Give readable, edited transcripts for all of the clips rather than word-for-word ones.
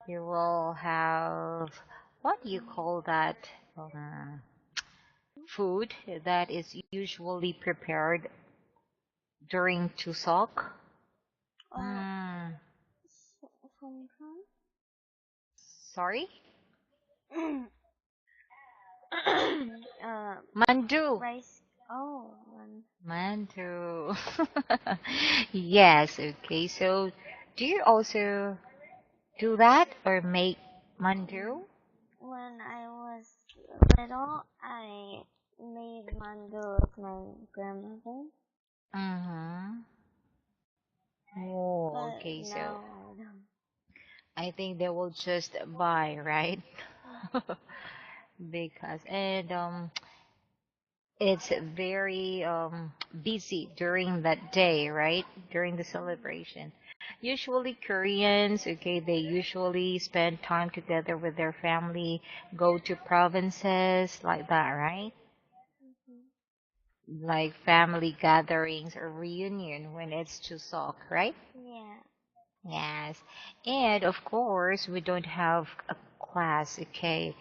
You will have, what do you call that? Food that is usually prepared during Chuseok. Oh, Mm, Songkran? sorry? uh, Mandu. rice. Oh, one. Mandu. Yes, okay. So, do you also do that or make mandu? When I was little, I made mango with my grandmother, Mm-hmm. Oh, but okay. So, now I don't. I think they will just buy, right? Because and it's very busy during that day, right? During the celebration. Usually Koreans, okay, they usually spend time together with their family, go to provinces like that, right? Like family gatherings or reunion when it's Chuseok, right? Yeah. Yes. And of course, we don't have a class, okay,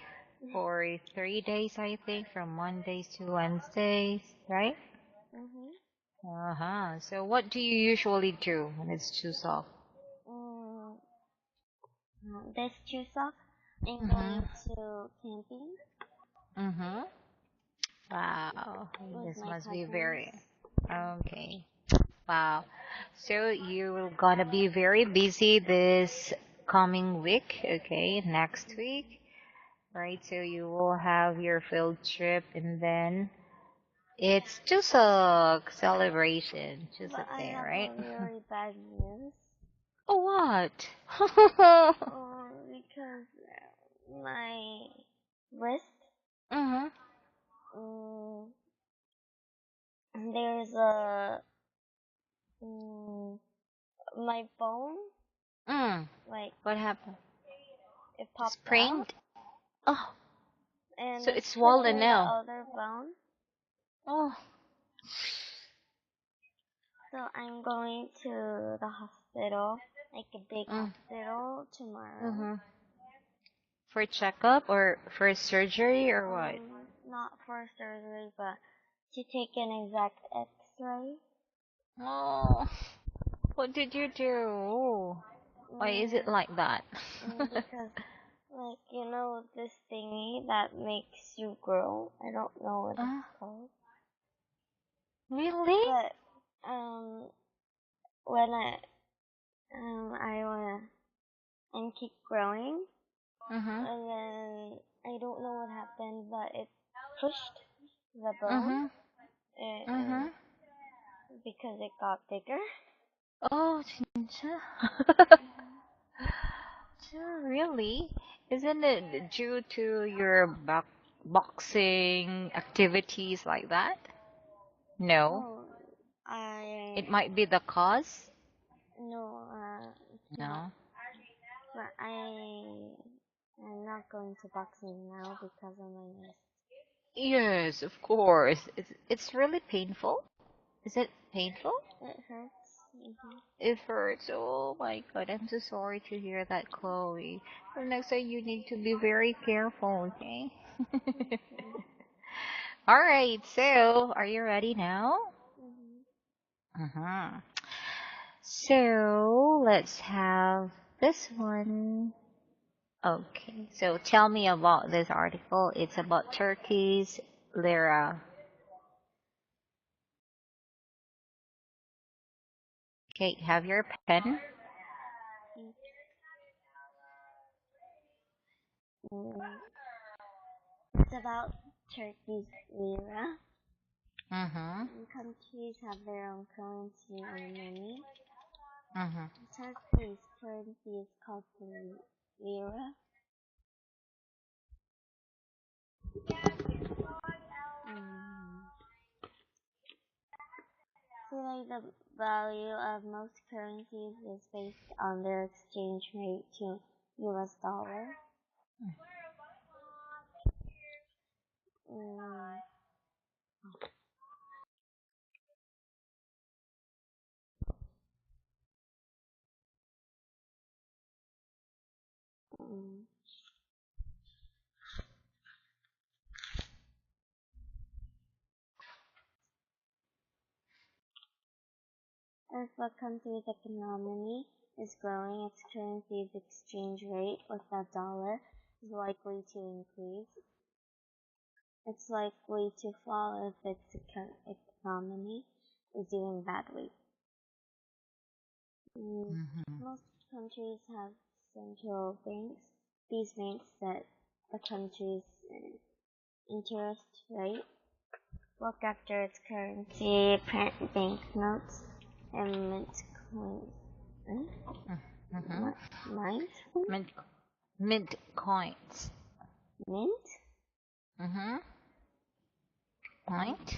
for 3 days, I think, from Mondays to Wednesdays, right? Mhm. Uh-huh. So what do you usually do when it's Chuseok? Mm, this Chuseok, I'm Mm-hmm. going to camping Mm-hmm. Wow. with This my must be cousins. very okay. Wow. So you're gonna be very busy this coming week, okay, next week, right? So you will have your field trip and then it's Chuseok celebration. But Chuseok I there, have right? a really bad news. Oh, what? Because my wrist, Mm-hmm. mm, there's a mm, my bone, Mm. like What happened? it popped out, Sprained? Oh, and so it's it's swollen pushing the now. other bone. Oh. So I'm going to the hospital, like a big Mm. hospital tomorrow. Mm-hmm. For checkup or for surgery or what? Not for surgery, but to take an exact X-ray. Oh, what did you do? Why is it Mm, like that? because, like, this thingy that makes you grow. I don't know what uh, it's called. really? But, when I wanna, and keep growing, Mm-hmm. and then I don't know what happened, but it pushed the bone, Mm-hmm. Mm-hmm. because it got bigger. Oh, 진짜? Really? Isn't it due to your boxing activities like that? No. Oh, I It might be the cause? no, it's not. No. But I'm not going to boxing now because of my wrist. Yes, of course. It's really painful. Is it painful? It hurts. It hurts. Oh my God, I'm so sorry to hear that, Chloe. So next time you need to be very careful, okay? All right, so are you ready now? Mhm. Uh-huh. So let's have this one. Okay, so tell me about this article. It's about Turkey's lira. Okay, have your pen. Mm, it's about Turkey's lira. Mm-hmm. Countries have their own currency and money. Mm-hmm. Turkey's currency is called the lira. Mm. Today, the value of most currencies is based on their exchange rate to US dollar. Mm. If a country's economy is growing, its currency's exchange rate with the dollar is likely to increase. It's likely to fall if its economy is doing badly. Mm-hmm. Most countries have central banks. These banks set a country's interest rate, look after its currency, print banknotes, and mint coins. Mm-hmm. Mint? Mint, mint coins. Mint? Mm-hmm. Point.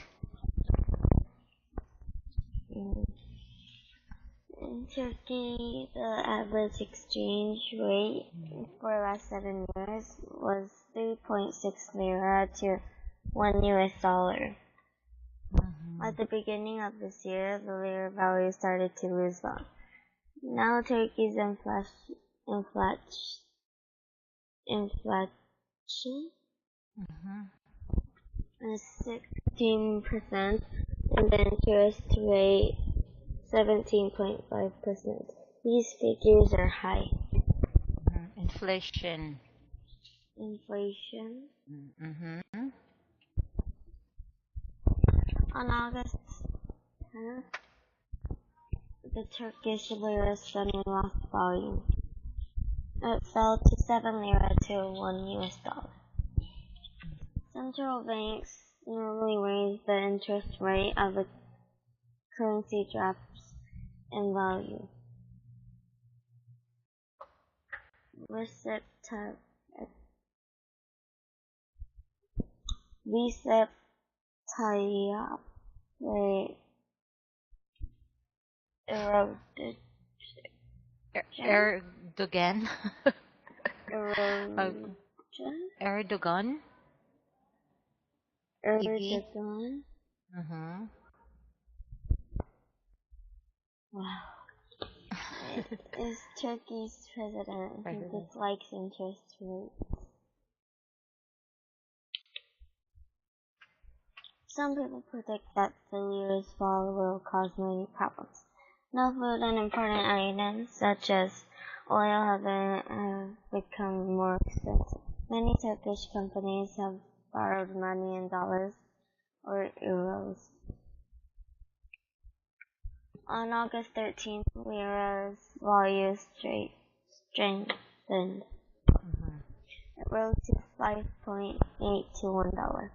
In Turkey, the average exchange rate for the last 7 years was 3.6 lira to 1 US dollar. Mm-hmm. At the beginning of this year, the lira value started to lose value. Now Turkey's inflation Mm-hmm. is 16% and the interest rate 17.5%. These figures are high. Inflation. Inflation. Mm-hmm. On August 10th, the Turkish lira suddenly lost value. It fell to 7 lira to 1 US dollar. Central banks normally raise the interest rate as the currency drops in value. Recep Tayyip eroded. Erdogan. Oh, Erosion? Erdogan. Maybe. Erdogan? Mm-hmm. Wow. Is Turkey's president who dislikes interest rates. Some people predict that the lira's fall will cause many problems. No food and important items such as oil have become more expensive. Many Turkish companies have borrowed money in dollars or euros. On August 13th, lira's value strengthened. It rose to 5.8 to $1.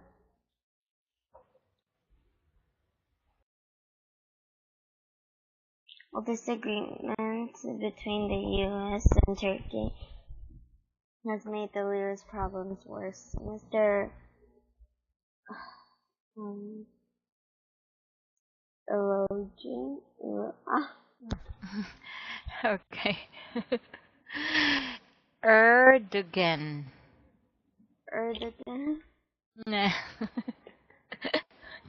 Well, disagreement between the U.S. and Turkey has made the lira's problems worse. Mr. Erosion? Okay. Erdogan. Erdogan Nah.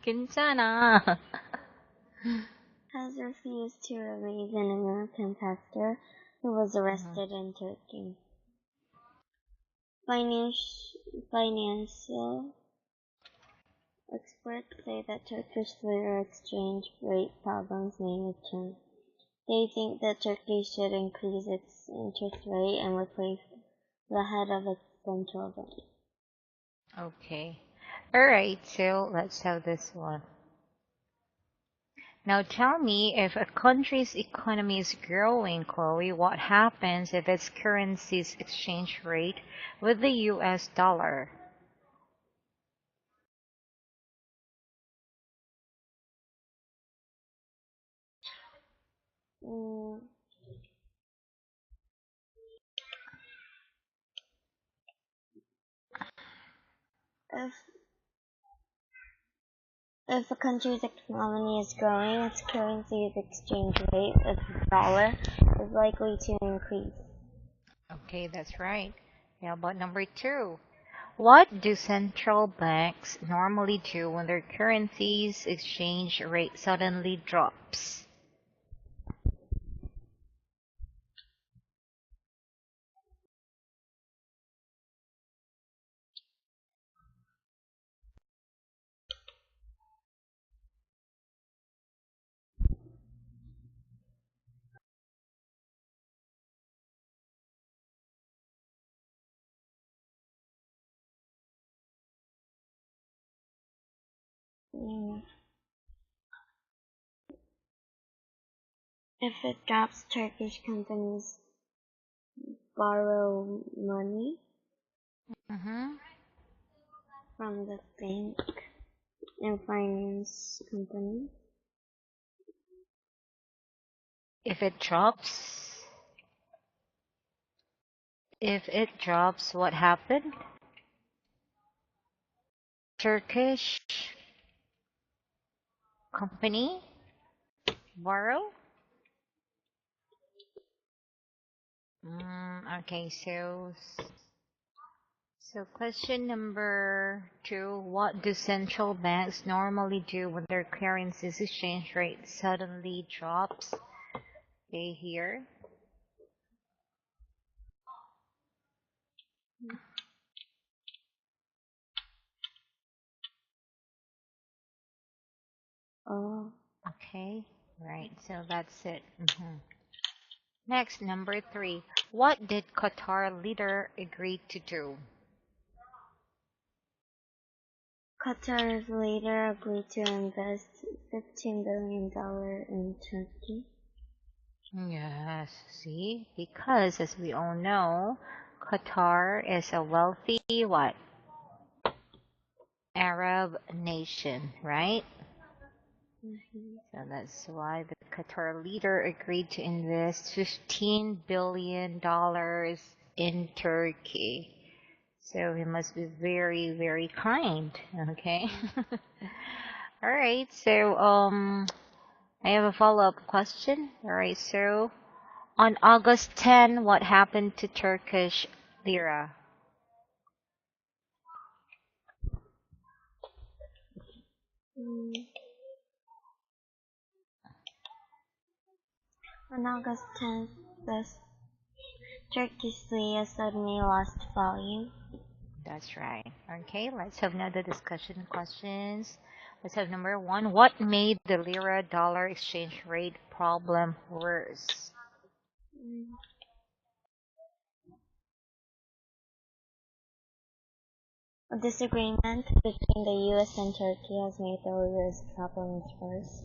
괜찮아. has refused to release an American pastor who was arrested in Turkey. Financial experts say that Turkish lira exchange rate problems may return. They think that Turkey should increase its interest rate and replace the head of its central bank. Okay. Alright, so let's have this one. Now tell me, if a country's economy is growing, Chloe, what happens if its currency's exchange rate with the US dollar? Mm, If If a country's economy is growing, its currency's exchange rate with the dollar is likely to increase. Okay, that's right. How about number two? What do central banks normally do when their currency's exchange rate suddenly drops? Mm. If it drops, Turkish companies borrow money Mm-hmm. from the bank and finance company. If it drops, what happened? Turkish company borrow? Okay, so question number two, what do central banks normally do when their currency's exchange rate suddenly drops? Okay, here. Oh, Okay, right, so that's it. Next, number three, what did Qatar leader agree to do? Qatar later agreed to invest $15 billion in Turkey. Yes, see, because as we all know, Qatar is a wealthy what? Arab nation, right? Mhm. So that's why the Qatar leader agreed to invest $15 billion in Turkey. So he must be very, very kind. Okay. All right. So I have a follow-up question. All right. So on August 10, what happened to Turkish lira? Mm. On August 10th, the Turkish lira suddenly lost value. That's right. Okay, let's have another discussion questions. Let's have number one. What made the lira dollar exchange rate problem worse? Mm. A disagreement between the US and Turkey has made the lira's problems worse.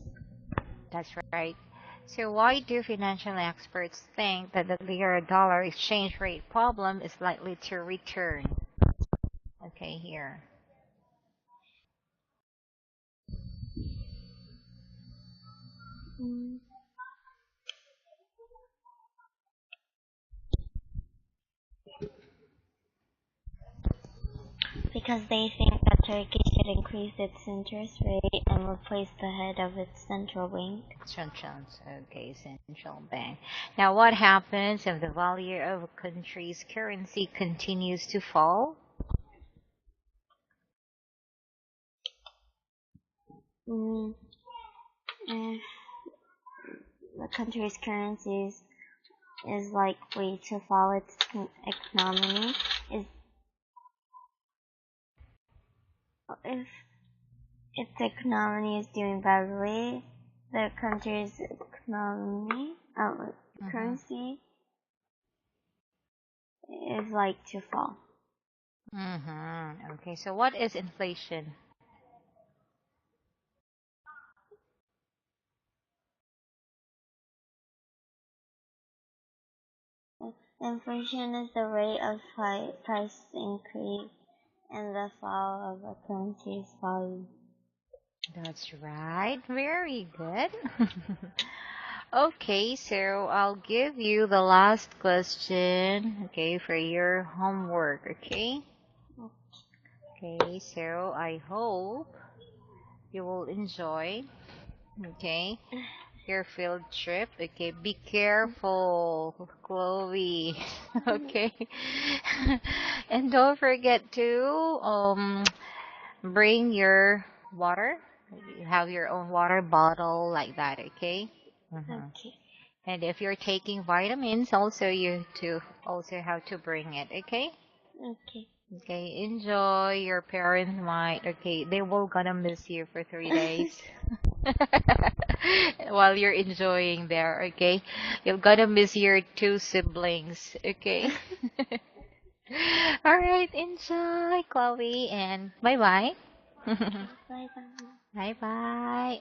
That's right. So why do financial experts think that the lira dollar exchange rate problem is likely to return? Okay, here. Mm. Because they think that Turkey should increase its interest rate and replace the head of its central bank. Okay, central bank. Now what happens if the value of a country's currency continues to fall? Mm. If the country's currency is likely to fall, its economy is if its economy is doing badly, the country's economy Mm-hmm. currency is like to fall. Mm-hmm. Okay, so what is inflation? Inflation is the rate of price increase and the fall of a currency's value. That's right. Very good. Okay, so I'll give you the last question, okay, for your homework, okay? Okay, so I hope you will enjoy, okay, your field trip. Okay, be careful, Chloe. Okay. And don't forget to bring your water. You have your own water bottle like that, okay? Okay. And if you're taking vitamins, also you to also have to bring it, okay? Okay. Okay, enjoy. Your parents might, okay, they will gonna miss you for 3 days. While you're enjoying there, okay? You're gonna miss your two siblings, okay? All right, enjoy, Chloe, and bye bye. Bye bye. Bye bye.